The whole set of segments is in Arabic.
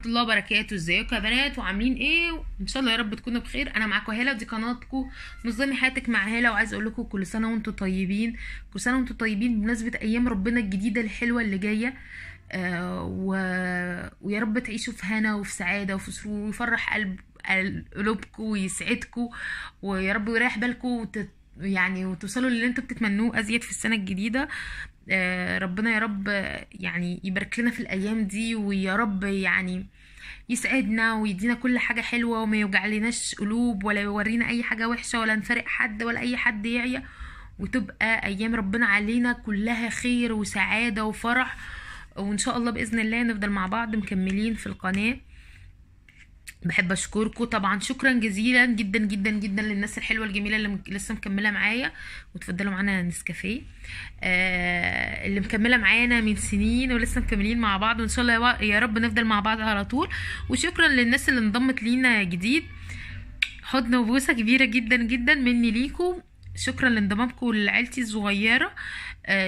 الله وبركاته. ازيكم يا بنات وعاملين ايه؟ ان شاء الله يا رب تكونوا بخير. انا معاكم هاله، دي قناتكم نظمي حياتك مع هاله، وعايزه اقول لكم كل سنه وانتم طيبين. كل سنه وانتم طيبين بمناسبه ايام ربنا الجديده الحلوه اللي جايه. ويا رب تعيشوا في هنا وفي سعاده وفي سرور، ويفرح قلوبكم ويسعدكم، ويا رب يريح بالكم يعني وتوصلوا للي انتوا بتتمنوه ازيد في السنه الجديده. ربنا يا رب يعني يبارك لنا في الايام دي، ويا رب يعني يسعدنا ويدينا كل حاجة حلوة، وما يوجعلناش قلوب ولا يورينا اي حاجة وحشة، ولا نفرق حد ولا اي حد يعيا، وتبقى ايام ربنا علينا كلها خير وسعادة وفرح. وان شاء الله بإذن الله نفضل مع بعض مكملين في القناة. بحب اشكركم طبعا، شكرا جزيلا جدا جدا جدا للناس الحلوه الجميله اللي لسه مكمله معايا، وتفضلوا معانا نسكافيه. اللي مكمله معانا من سنين ولسه مكملين مع بعض، وان شاء الله يا رب نفضل مع بعض على طول. وشكرا للناس اللي انضمت لينا جديد، حضن وبوسه كبيره جدا جدا مني ليكم. شكرا لانضمامكم لعيلتي الصغيره.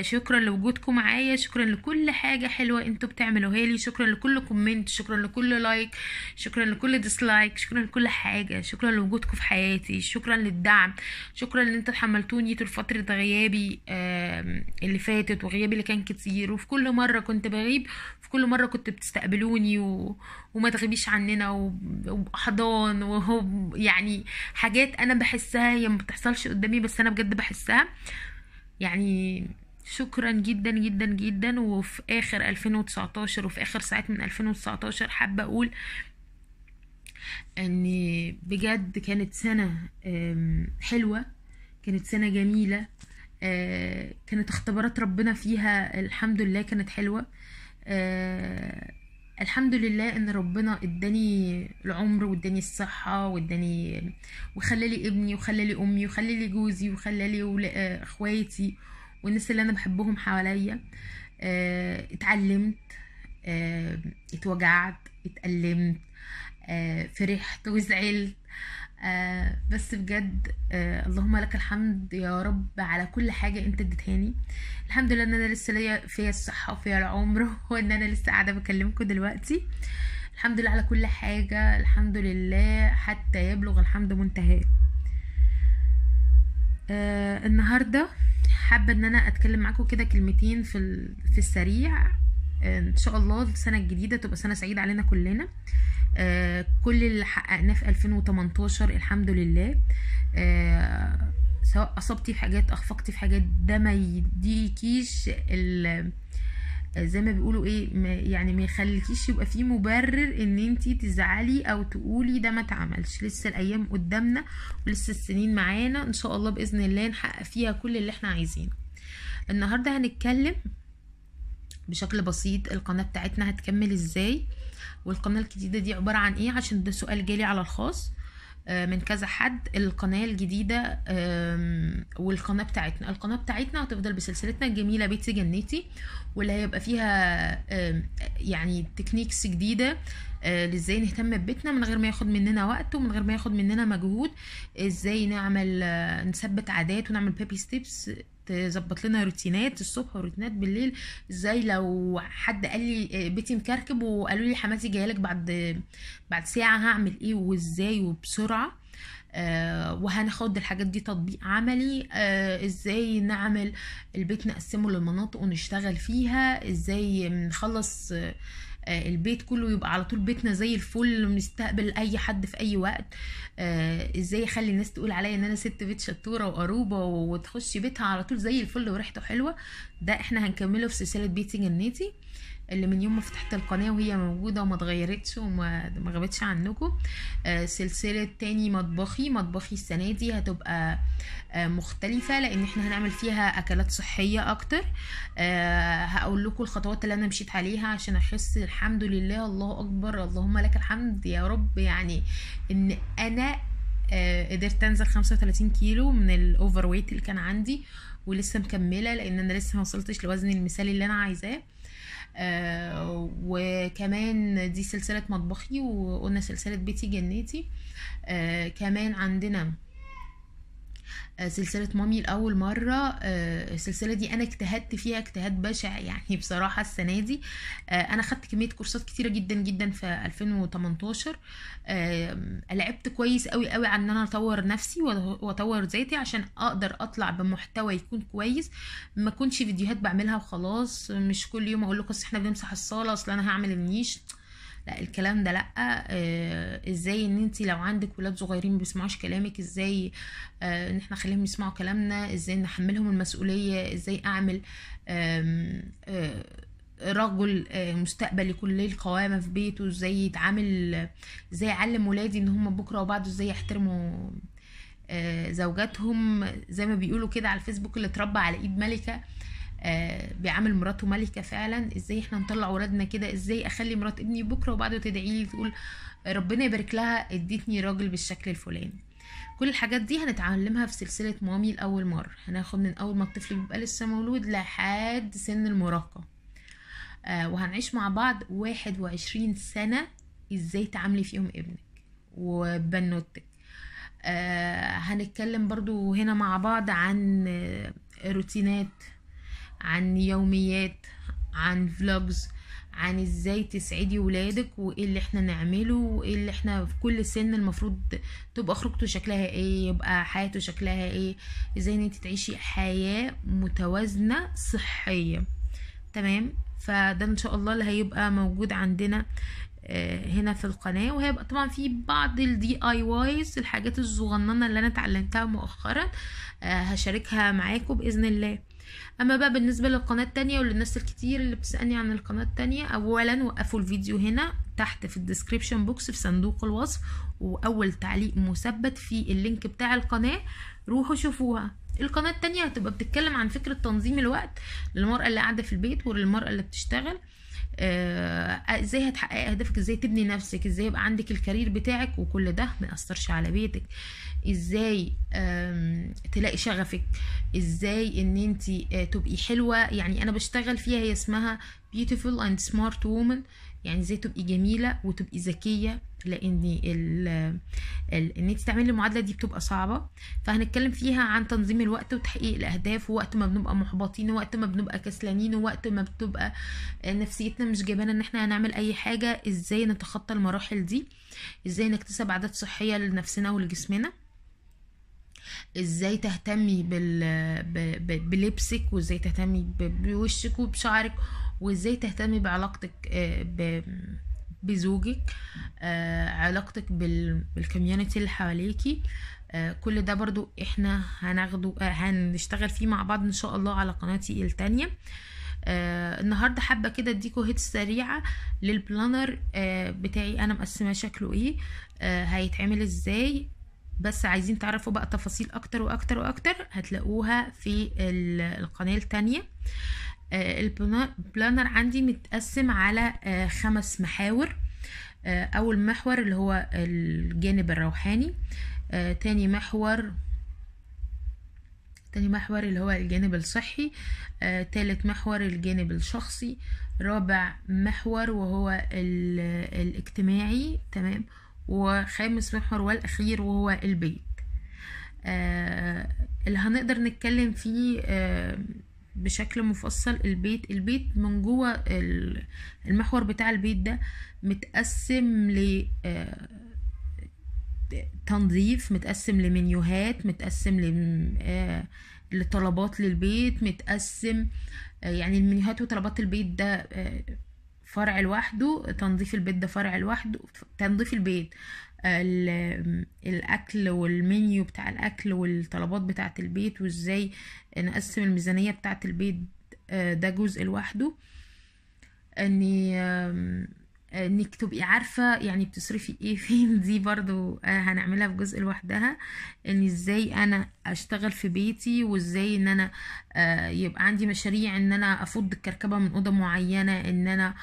شكرا لوجودكم معايا، شكرا لكل حاجة حلوة انتوا بتعملوها لي، شكرا لكل كومنت، شكرا لكل لايك، شكرا لكل ديسلايك، شكرا لكل حاجة، شكرا لوجودكم في حياتي، شكرا للدعم، شكرا ان انتوا تحملتوني طول فترة غيابي اللي فاتت، وغيابي اللي كان كتير، وفي كل مرة كنت بغيب في كل مرة كنت بتستقبلوني وما تغيبيش عننا وأحضان يعني حاجات انا بحسها هي ما بتحصلش قدامي، بس انا بجد بحسها يعني. شكرا جدا جدا جدا. وفي اخر 2019 وفي اخر ساعات من 2019 حابة اقول ان بجد كانت سنة حلوة، كانت سنة جميلة. كانت اختبارات ربنا فيها الحمد لله كانت حلوة. الحمد لله ان ربنا اداني العمر واداني الصحة واداني وخلالي ابني وخلالي امي وخلالي جوزي وخلالي اخواتي والناس اللي انا بحبهم حواليا. اتعلمت، اتوجعت، اتألمت، فرحت وزعلت. بس بجد اللهم لك الحمد يا رب على كل حاجة انت اديتهاني. الحمد لله ان انا لسه ليا فيا الصحة وفيا العمر وان انا لسه قاعدة بكلمكم دلوقتي. الحمد لله على كل حاجة، الحمد لله حتى يبلغ الحمد منتهاه. النهاردة حابة ان انا اتكلم معاكم كده كلمتين في السريع. ان شاء الله السنة الجديدة تبقى سنة سعيدة علينا كلنا. كل اللي حققناه في 2018 الحمد لله. سواء اصبتي في حاجات اخفقتي في حاجات، ده ما يديكيش زي ما بيقولوا ايه، يعني ما يخليكيش يبقى فيه مبرر ان انتي تزعلي او تقولي ده ما اتعملش. لسه الايام قدامنا ولسه السنين معانا، ان شاء الله باذن الله نحقق فيها كل اللي احنا عايزينه. النهارده هنتكلم بشكل بسيط القناه بتاعتنا هتكمل ازاي، والقناه الجديده دي عباره عن ايه، عشان ده سؤال جالي على الخاص من كذا حد. القناه الجديده والقناه بتاعتنا هتفضل بسلسلتنا الجميله بيتي جنتي، واللي هيبقى فيها يعني تكنيكس جديده ازاي نهتم ببيتنا من غير ما ياخد مننا وقت ومن غير ما ياخد مننا مجهود. ازاي نعمل نثبت عادات ونعمل بيبي ستيبس تظبط لنا روتينات الصبح وروتينات بالليل. ازاي لو حد قال لي بيتي مكركب وقالوا لي حماتي جايلك بعد ساعة هعمل ايه وازاي وبسرعة. وهناخد الحاجات دي تطبيق عملي. ازاي نعمل البيت نقسمه لمناطق ونشتغل فيها، ازاي نخلص البيت كله يبقى على طول بيتنا زي الفل ونستقبل اي حد في اي وقت. ازاي اخلي الناس تقول عليا ان انا ست بيت شطوره وقروبه وتخشي بيتها على طول زي الفل وريحته حلوه. ده احنا هنكمله في سلسله بيتي جنتي اللي من يوم ما فتحت القناه وهي موجوده وما اتغيرتش وما غابتش عنكم. سلسله تاني مطبخي السنه دي هتبقى مختلفه، لان احنا هنعمل فيها اكلات صحيه اكتر. هقول لكم الخطوات اللي انا مشيت عليها عشان اخس. الحمد لله، الله اكبر، اللهم لك الحمد يا رب. يعني ان انا قدرت انزل 35 كيلو من الاوفر ويت اللي كان عندي، ولسه مكمله لان انا لسه ما وصلتش لوزني المثالي اللي انا عايزاه. وكمان دي سلسلة مطبخي، وقلنا سلسلة بيتي جنتي. كمان عندنا سلسلة مامي لأول مرة. السلسلة دي أنا اجتهدت فيها اجتهاد بشع يعني بصراحة السنة دي. أنا خدت كمية كورسات كتيرة جدا جدا في 2018. لعبت كويس قوي قوي عن ان انا اطور نفسي واطور ذاتي عشان اقدر اطلع بمحتوى يكون كويس، ما كنش فيديوهات بعملها وخلاص، مش كل يوم اقول لكم اصل احنا بنمسح الصالة، اصل انا هعمل النيش، لا الكلام ده لا. ازاي ان انت لو عندك ولاد صغيرين ما بيسمعوش كلامك، ازاي ان احنا نخليهم يسمعوا كلامنا، ازاي نحملهم المسؤولية، ازاي اعمل رجل مستقبل يكون ليه القوامة في بيته، ازاي يتعامل، ازاي اعلم ولادي ان هم بكرة وبعده ازاي يحترموا زوجاتهم، زي ما بيقولوا كده على الفيسبوك اللي اتربى على ايد ملكة بيعامل مراته ملكة فعلا. ازاي احنا نطلع ولادنا كده، ازاي اخلي مرات ابني بكرة وبعده تدعي لي تقول ربنا يبارك لها اديتني راجل بالشكل الفلاني. كل الحاجات دي هنتعلمها في سلسلة مامي لأول مرة. هناخد من اول ما الطفل بيبقى لسه مولود لحد سن المراهقة، وهنعيش مع بعض 21 سنة ازاي تعاملي فيهم ابنك وبنوتك. هنتكلم برضو هنا مع بعض عن روتينات، عن يوميات، عن فلوجز، عن ازاي تسعدي ولادك، وايه اللي احنا نعمله، وايه اللي احنا في كل سن المفروض تبقى خروجته شكلها ايه، يبقى حياته شكلها ايه، ازاي ان انت تعيشي حياة متوازنة صحية. تمام، فده ان شاء الله اللي هيبقى موجود عندنا هنا في القناة. وهيبقى طبعا في بعض الدي اي وايز، الحاجات الصغننة اللي انا اتعلمتها مؤخرا هشاركها معاكم بإذن الله. اما بقى بالنسبة للقناة التانية وللناس الكتير اللي بتسألني عن القناة التانية، اولا وقفوا الفيديو هنا تحت في الديسكريبشن بوكس في صندوق الوصف، واول تعليق مثبت في اللينك بتاع القناة، روحوا شوفوها. القناة التانية هتبقى بتتكلم عن فكرة تنظيم الوقت للمرأة اللي قاعدة في البيت وللمرأة اللي بتشتغل. ازاي هتحققي اهدافك، ازاي تبني نفسك، ازاي يبقى عندك الكارير بتاعك وكل ده ما يأثرش على بيتك، ازاي تلاقي شغفك، ازاي ان انت تبقي حلوة. يعني انا بشتغل فيها، هي اسمها beautiful and smart woman، يعني ازاي تبقي جميلة وتبقي ذكية، لان ان انت تعملي المعادلة دي بتبقى صعبة. فهنتكلم فيها عن تنظيم الوقت وتحقيق الاهداف، ووقت ما بنبقى محبطين، ووقت ما بنبقى كسلانين، ووقت ما بتبقى نفسيتنا مش جايبانا ان احنا هنعمل اي حاجة، ازاي نتخطى المراحل دي، ازاي نكتسب عادات صحية لنفسنا ولجسمنا، ازاي تهتمي بلبسك، وازاي تهتمي بوشك وبشعرك، وازاي تهتمي بعلاقتك بزوجك، علاقتك بالكوميونتي اللي حواليكي. كل ده برضو احنا هناخده هنشتغل فيه مع بعض ان شاء الله على قناتي التانية. النهاردة حابة كده اديكوا هيت سريعة للبلانر بتاعي، انا مقسمة شكله ايه، هيتعمل ازاي. بس عايزين تعرفوا بقى تفاصيل اكتر واكتر واكتر هتلاقوها في القناة التانية. البلانر عندي متقسم على 5 محاور. اول محور اللي هو الجانب الروحاني، تاني محور اللي هو الجانب الصحي، تالت محور الجانب الشخصي، رابع محور وهو الاجتماعي، تمام، وخامس محور والاخير وهو البيت. اللي هنقدر نتكلم فيه بشكل مفصل البيت من جوه المحور بتاع البيت ده متقسم لتنظيف، متقسم لمنيوهات، متقسم لطلبات للبيت، متقسم يعني المنيوهات وطلبات البيت ده فرع لوحده، تنظيف البيت ده فرع لوحده. تنظيف البيت الاكل والمنيو بتاع الاكل والطلبات بتاعه البيت، وازاي نقسم الميزانية بتاعه البيت ده جزء لوحده. انك تبقي عارفة يعني بتصرفي ايه فين، دي برضو هنعملها في جزء لوحدها. ان ازاي انا اشتغل في بيتي، وازاي ان انا يبقى عندي مشاريع ان انا افض الكركبة من اوضة معينة، ان انا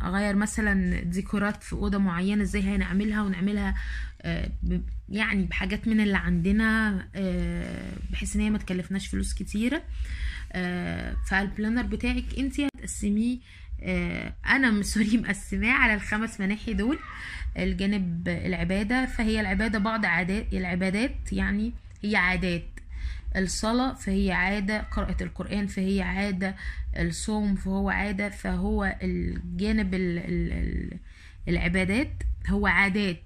اغير مثلا ديكورات في اوضة معينة، ازاي هنعملها ونعملها يعني بحاجات من اللي عندنا، بحيث ان هي ما تكلفناش فلوس كتيرة. فالبلانر بتاعك انتي هتقسميه انا سوري مقسماه على الخمس مناحي دول. الجانب العبادة، فهي العبادة بعض عادات العبادات، يعني هي عادات. الصلاة فهي عادة، قراءة القرآن فهي عادة، الصوم فهو عادة. فهو الجانب العبادات هو عادات.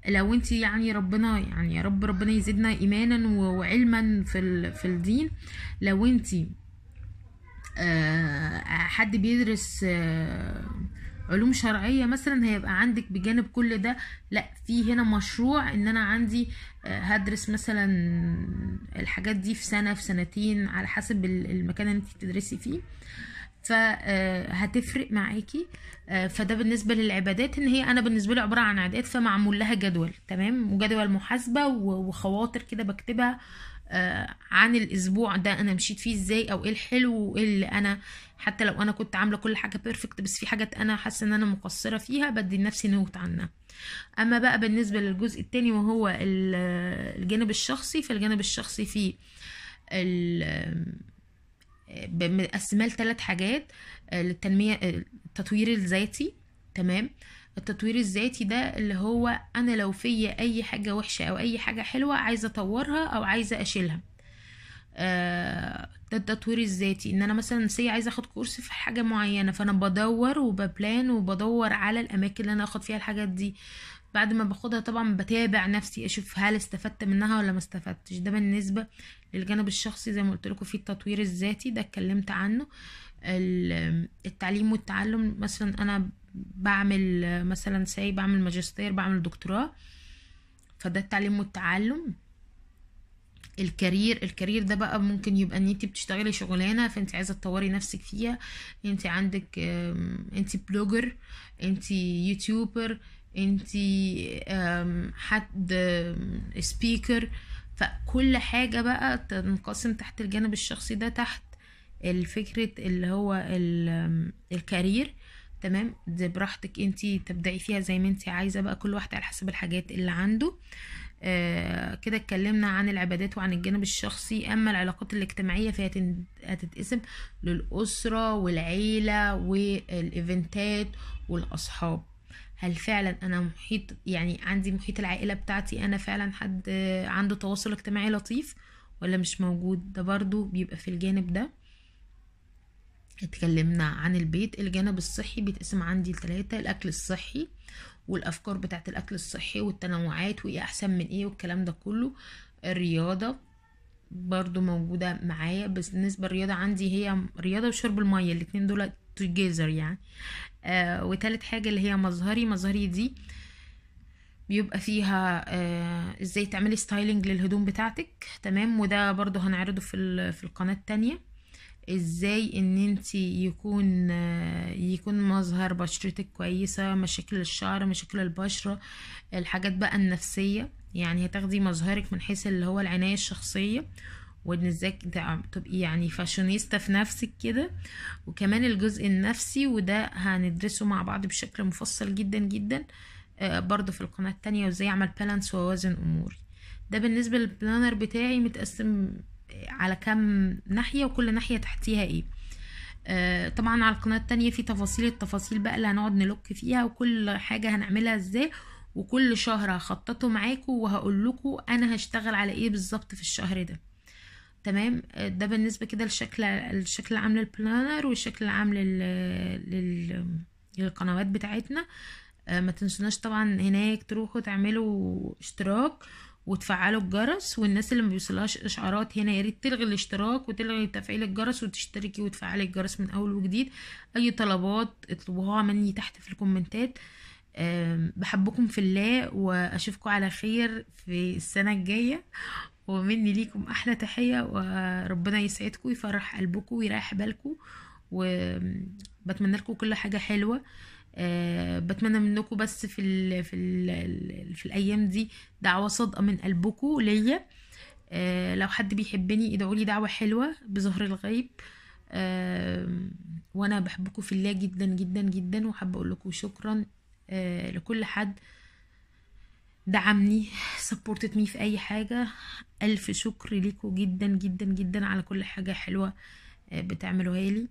لو انت يعني ربنا، يعني يا رب ربنا يزيدنا ايمانا وعلما في الدين. لو انت حد بيدرس علوم شرعية مثلا، هيبقى عندك بجانب كل ده لا، في هنا مشروع ان انا عندي هدرس مثلا الحاجات دي في سنة، في سنتين، على حسب المكان اللي انت بتدرسي فيه، فهتفرق معاكي. فده بالنسبة للعبادات، ان هي انا بالنسبة لي عبارة عن عادات، فمعمول لها جدول تمام، وجدول محاسبة وخواطر كده بكتبها عن الاسبوع ده انا مشيت فيه ازاي، او ايه الحلو وايه اللي انا، حتى لو انا كنت عامله كل حاجه بيرفكت بس في حاجات انا حاسه ان انا مقصره فيها، بدي لنفسي نوت عنها. اما بقى بالنسبه للجزء التاني وهو الجانب الشخصي، فالجانب الشخصي فيه مقسماه ل3 حاجات. للتنميه، التطوير الذاتي تمام. التطوير الذاتي ده اللي هو انا لو فيا اي حاجه وحشه او اي حاجه حلوه عايزه اطورها او عايزه اشيلها. ده التطوير الذاتي، ان انا مثلا عايزه اخد كورس في حاجه معينه، فانا بدور وببلان وبدور على الاماكن اللي انا اخد فيها الحاجات دي. بعد ما باخدها طبعا بتابع نفسي اشوف هل استفدت منها ولا ما استفدتش. ده بالنسبه للجانب الشخصي. زي ما قلت لكم في التطوير الذاتي ده اتكلمت عنه. التعليم والتعلم، مثلا انا بعمل مثلا بعمل ماجستير، بعمل دكتوراه، فده التعليم والتعلم. الكارير ده بقى ممكن يبقى ان انت بتشتغلي شغلانه فانت عايزه تطوري نفسك فيها، انت عندك انت بلوجر، انت يوتيوبر، انت حد سبيكر. فكل حاجه بقى تنقسم تحت الجانب الشخصي ده، تحت الفكرة اللي هو الكارير تمام. ده براحتك انتي تبدعي فيها زي ما انتي عايزة بقى، كل واحد على حسب الحاجات اللي عنده. كده اتكلمنا عن العبادات وعن الجانب الشخصي. اما العلاقات الاجتماعية فهي هتتقسم للأسرة والعيلة والايفنتات والاصحاب. هل فعلا انا محيط، يعني عندي محيط العائلة بتاعتي انا فعلا حد عنده تواصل اجتماعي لطيف ولا مش موجود؟ ده برضو بيبقى في الجانب ده. اتكلمنا عن البيت. الجانب الصحي بيتقسم عندي ل3: الاكل الصحي والافكار بتاعت الاكل الصحي والتنوعات وايه احسن من ايه والكلام ده كله. الرياضة برضو موجودة معايا، بس بالنسبة الرياضة عندي هي رياضة وشرب المية، الاتنين دول توجيزر يعني. وتالت حاجة اللي هي مظهري دي بيبقى فيها ازاي تعملي ستايلينج للهدوم بتاعتك تمام، وده برضو هنعرضه في القناة التانية. ازاي ان انت يكون مظهر بشرتك كويسة، مشاكل الشعر، مشاكل البشرة، الحاجات بقى النفسية، يعني هتاخدي مظهرك من حيث اللي هو العناية الشخصية، وان ازاي تبقي يعني فاشونيستا في نفسك كده. وكمان الجزء النفسي، وده هندرسه مع بعض بشكل مفصل جدا جدا برضو في القناة التانية، وازاي اعمل بالانس واوازن اموري. ده بالنسبة للبلانر بتاعي متقسم على كام ناحية، وكل ناحية تحتيها ايه. طبعا على القناة التانية في التفاصيل بقى اللي هنقعد نلوك فيها، وكل حاجة هنعملها ازاي، وكل شهر هخططه معاكم وهقول لكم انا هشتغل على ايه بالظبط في الشهر ده تمام. ده بالنسبة كده الشكل العام للبلانر، والشكل العام للقنوات بتاعتنا. ما تنسوناش طبعا هناك تروحوا تعملوا اشتراك وتفعلوا الجرس، والناس اللي ما بيوصلهاش اشعارات هنا يا ريت تلغي الاشتراك وتلغي تفعيل الجرس وتشتركي وتفعلي الجرس من اول وجديد. اي طلبات اطلبوها مني تحت في الكومنتات. بحبكم في الله، واشوفكم على خير في السنة الجاية، ومني ليكم احلى تحية، وربنا يسعدكم ويفرح قلبكم ويريح بالكم، وبتمنى لكم كل حاجة حلوة. بتمنى منكم بس في الايام دي دعوة صادقة من قلبكم ليا. لو حد بيحبني ادعوا لي دعوة حلوة بظهر الغيب. وانا بحبكم في الله جدا جدا جدا، وحابة اقول لكم شكرا لكل حد دعمني سبورتت مي في اي حاجة. الف شكر ليكم جدا جدا جدا على كل حاجة حلوة بتعملوها لي.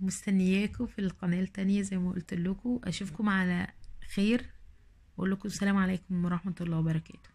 مستنياكم في القناة التانية زي ما قلت لكم. اشوفكم على خير، واقول لكم السلام عليكم ورحمة الله وبركاته.